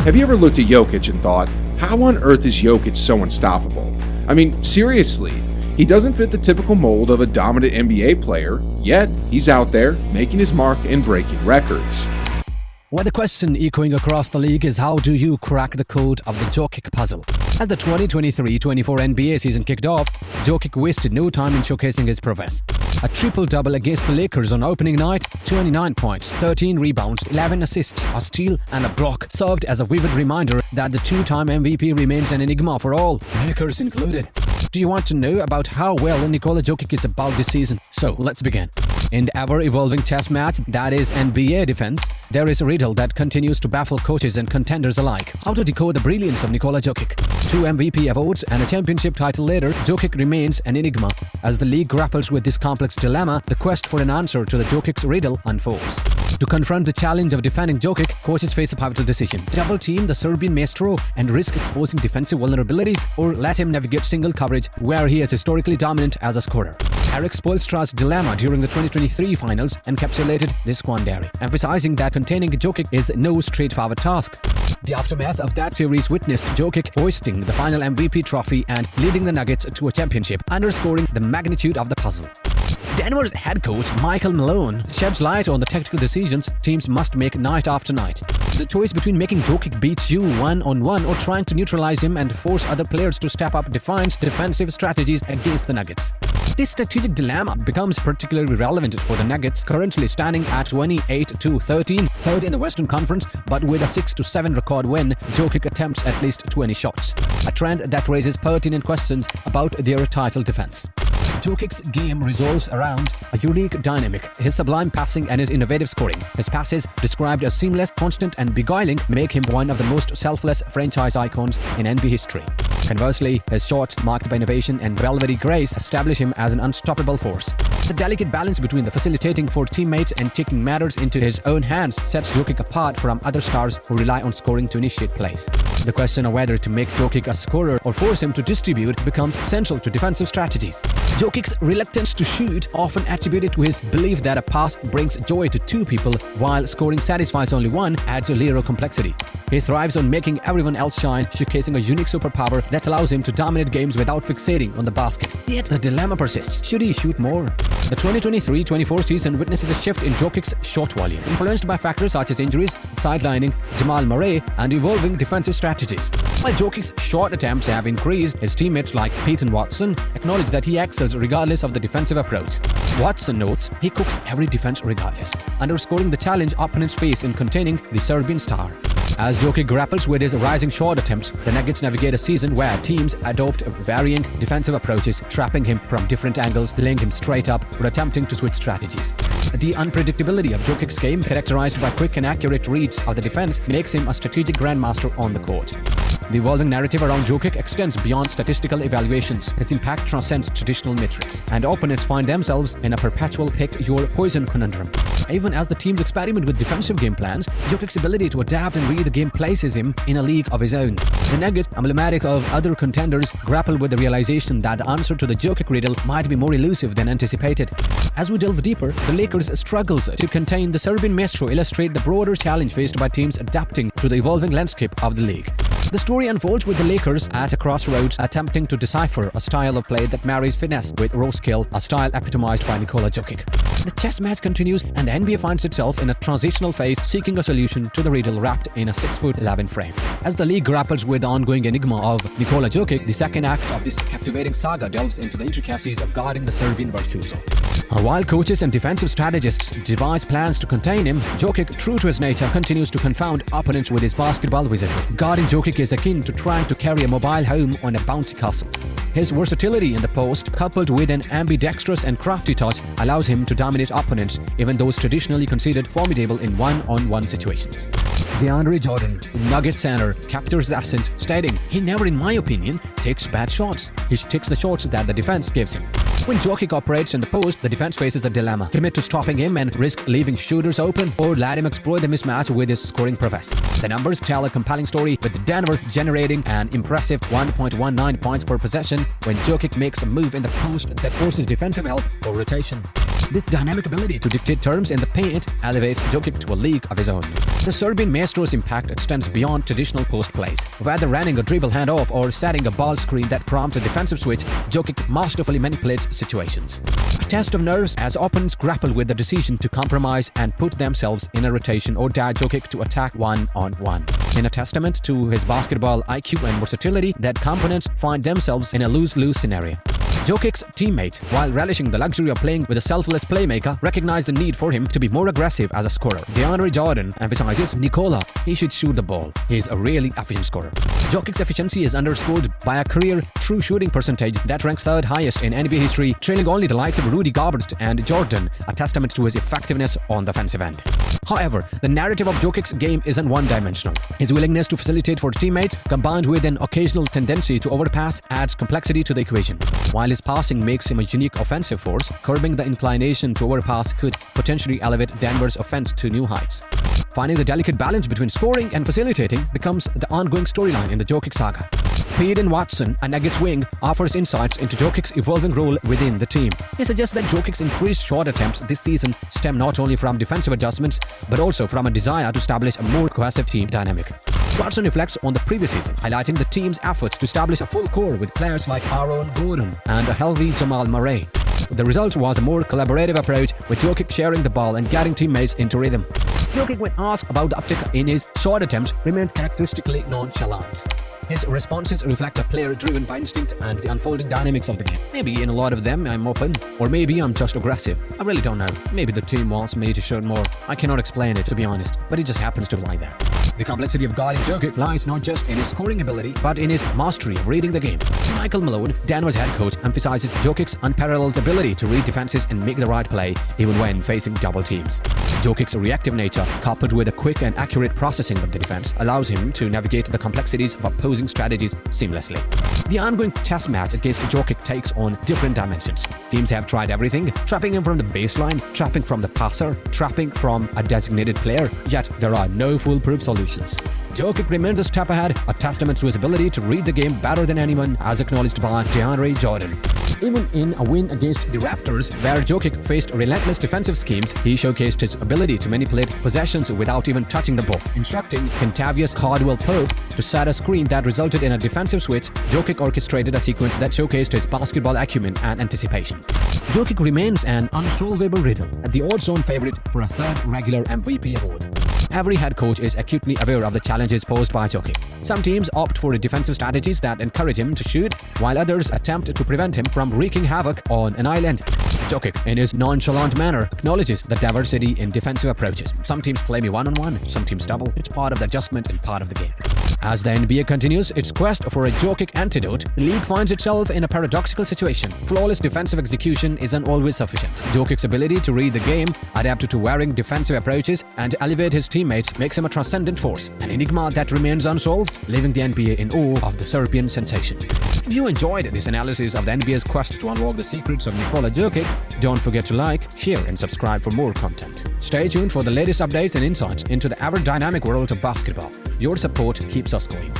Have you ever looked at Jokic and thought, how on earth is Jokic so unstoppable? I mean, seriously, he doesn't fit the typical mold of a dominant NBA player, yet he's out there making his mark and breaking records. Well, the question echoing across the league is, how do you crack the code of the Jokic puzzle? As the 2023-24 NBA season kicked off, Jokic wasted no time in showcasing his prowess. A triple-double against the Lakers on opening night, 29 points, 13 rebounds, 11 assists, a steal and a block served as a vivid reminder that the two-time MVP remains an enigma for all, Lakers included. Do you want to know about how well Nikola Jokic is about this season? So, let's begin. In the ever-evolving chess match that is NBA defense, there is a riddle that continues to baffle coaches and contenders alike. How to decode the brilliance of Nikola Jokic? 2 MVP awards and a championship title later, Jokic remains an enigma. As the league grapples with this complex dilemma, the quest for an answer to the Jokic's riddle unfolds. To confront the challenge of defending Jokic, coaches face a pivotal decision: double team the Serbian maestro and risk exposing defensive vulnerabilities, or let him navigate single coverage where he is historically dominant as a scorer. Eric Spoelstra's dilemma during the 2023 finals encapsulated this quandary, emphasizing that containing Jokic is no straightforward task. The aftermath of that series witnessed Jokic hoisting the final MVP trophy and leading the Nuggets to a championship, underscoring the magnitude of the puzzle. Denver's head coach Michael Malone sheds light on the tactical decisions teams must make night after night. The choice between making Jokic beat you one-on-one or trying to neutralize him and force other players to step up defines defensive strategies against the Nuggets. This strategic dilemma becomes particularly relevant for the Nuggets, currently standing at 28-13, third in the Western Conference, but with a 6-7 record win, Jokic attempts at least 20 shots, a trend that raises pertinent questions about their title defense. Jokic's game revolves around a unique dynamic: his sublime passing and his innovative scoring. His passes, described as seamless, constant and beguiling, make him one of the most selfless franchise icons in NBA history. Conversely, his shots, marked by innovation and velvety grace, establish him as an unstoppable force. The delicate balance between the facilitating for teammates and taking matters into his own hands sets Jokic apart from other stars who rely on scoring to initiate plays. The question of whether to make Jokic a scorer or force him to distribute becomes central to defensive strategies. Jokic's reluctance to shoot, often attributed to his belief that a pass brings joy to 2 people while scoring satisfies only one, adds a layer of complexity. He thrives on making everyone else shine, showcasing a unique superpower that allows him to dominate games without fixating on the basket. Yet the dilemma persists: should he shoot more? The 2023-24 season witnesses a shift in Jokic's shot volume, influenced by factors such as injuries, sidelining, Jamal Murray, and evolving defensive strategies. While Jokic's shot attempts have increased, his teammates like Peyton Watson acknowledge that he excels regardless of the defensive approach. Watson notes he cooks every defense regardless, underscoring the challenge opponents face in containing the Serbian star. As Jokic grapples with his rising shot attempts, the Nuggets navigate a season where teams adopt varying defensive approaches, trapping him from different angles, laying him straight up, or attempting to switch strategies. The unpredictability of Jokic's game, characterized by quick and accurate reads of the defense, makes him a strategic grandmaster on the court. The evolving narrative around Jokic extends beyond statistical evaluations. His impact transcends traditional metrics, and opponents find themselves in a perpetual pick-your-poison conundrum. Even as the teams experiment with defensive game plans, Jokic's ability to adapt and read the game places him in a league of his own. The Nuggets, emblematic of other contenders, grapple with the realization that the answer to the Jokic riddle might be more elusive than anticipated. As we delve deeper, the Lakers' struggles to contain the Serbian maestro illustrate the broader challenge faced by teams adapting to the evolving landscape of the league. The story unfolds with the Lakers at a crossroads, attempting to decipher a style of play that marries finesse with raw skill, a style epitomized by Nikola Jokic. The chess match continues, and the NBA finds itself in a transitional phase, seeking a solution to the riddle wrapped in a 6'11" frame. As the league grapples with the ongoing enigma of Nikola Jokic, the second act of this captivating saga delves into the intricacies of guarding the Serbian virtuoso. While coaches and defensive strategists devise plans to contain him, Jokic, true to his nature, continues to confound opponents with his basketball wizardry. Guarding Jokic is akin to trying to carry a mobile home on a bouncy castle. His versatility in the post, coupled with an ambidextrous and crafty touch, allows him to dominate opponents, even those traditionally considered formidable in one-on-one situations. DeAndre Jordan, Nugget center, captures the accent, stating, "He never, in my opinion, takes bad shots. He takes the shots that the defense gives him." When Jokic operates in the post, the defense faces a dilemma: commit to stopping him and risk leaving shooters open, or let him exploit the mismatch with his scoring prowess. The numbers tell a compelling story, with Denver generating an impressive 1.19 points per possession when Jokic makes a move in the post that forces defensive help or rotation. This dynamic ability to dictate terms in the paint elevates Jokic to a league of his own. The Serbian maestro's impact extends beyond traditional post plays. Whether running a dribble handoff or setting a ball screen that prompts a defensive switch, Jokic masterfully manipulates situations. A test of nerves as opponents grapple with the decision to compromise and put themselves in a rotation or dare Jokic to attack one-on-one. In a testament to his basketball IQ and versatility, that components find themselves in a lose-lose scenario. Jokic's teammates, while relishing the luxury of playing with a selfless playmaker, recognize the need for him to be more aggressive as a scorer. DeAndre Jordan emphasizes Nikola. He should shoot the ball. He is a really efficient scorer. Jokic's efficiency is underscored by a career true shooting percentage that ranks third highest in NBA history, trailing only the likes of Rudy Gobert and Jordan, a testament to his effectiveness on the offensive end. However, the narrative of Jokic's game isn't one-dimensional. His willingness to facilitate for teammates, combined with an occasional tendency to overpass, adds complexity to the equation. While his passing makes him a unique offensive force, curbing the inclination to overpass could potentially elevate Denver's offense to new heights. Finding the delicate balance between scoring and facilitating becomes the ongoing storyline in the Jokic saga. Peyton Watson, a Nuggets wing, offers insights into Jokic's evolving role within the team. He suggests that Jokic's increased shot attempts this season stem not only from defensive adjustments, but also from a desire to establish a more cohesive team dynamic. Watson reflects on the previous season, highlighting the team's efforts to establish a full core with players like Aaron Gordon and a healthy Jamal Murray. The result was a more collaborative approach, with Jokic sharing the ball and getting teammates into rhythm. Jokic, when asked about the uptick in his shot attempts, remains characteristically nonchalant. His responses reflect a player driven by instinct and the unfolding dynamics of the game. Maybe in a lot of them I'm open, or maybe I'm just aggressive. I really don't know. Maybe the team wants me to shoot more. I cannot explain it, to be honest, but it just happens to lie there. The complexity of guarding Jokic lies not just in his scoring ability, but in his mastery of reading the game. Michael Malone, Denver's head coach, emphasizes Jokic's unparalleled ability to read defenses and make the right play, even when facing double teams. Jokic's reactive nature, coupled with a quick and accurate processing of the defense, allows him to navigate the complexities of opposing strategies seamlessly. The ongoing chess match against Jokic takes on different dimensions. Teams have tried everything, trapping him from the baseline, trapping from the passer, trapping from a designated player, yet there are no foolproof solutions. Jokic remains a step ahead, a testament to his ability to read the game better than anyone, as acknowledged by DeAndre Jordan. Even in a win against the Raptors, where Jokic faced relentless defensive schemes, he showcased his ability to manipulate possessions without even touching the ball. Instructing Kentavious Caldwell-Pope to set a screen that resulted in a defensive switch, Jokic orchestrated a sequence that showcased his basketball acumen and anticipation. Jokic remains an unsolvable riddle, and the odds-on favorite for a third regular MVP award. Every head coach is acutely aware of the challenges posed by Jokic. Some teams opt for defensive strategies that encourage him to shoot, while others attempt to prevent him from wreaking havoc on an island. Jokic, in his nonchalant manner, acknowledges the diversity in defensive approaches. Some teams play me one-on-one, some teams double. It's part of the adjustment and part of the game. As the NBA continues its quest for a Jokic antidote, the league finds itself in a paradoxical situation. Flawless defensive execution isn't always sufficient. Jokic's ability to read the game, adapt to varying defensive approaches, and elevate his teammates makes him a transcendent force, an enigma that remains unsolved, leaving the NBA in awe of the Serbian sensation. If you enjoyed this analysis of the NBA's quest to unlock the secrets of Nikola Jokic, don't forget to like, share, and subscribe for more content. Stay tuned for the latest updates and insights into the ever-dynamic world of basketball. Your support keeps us going.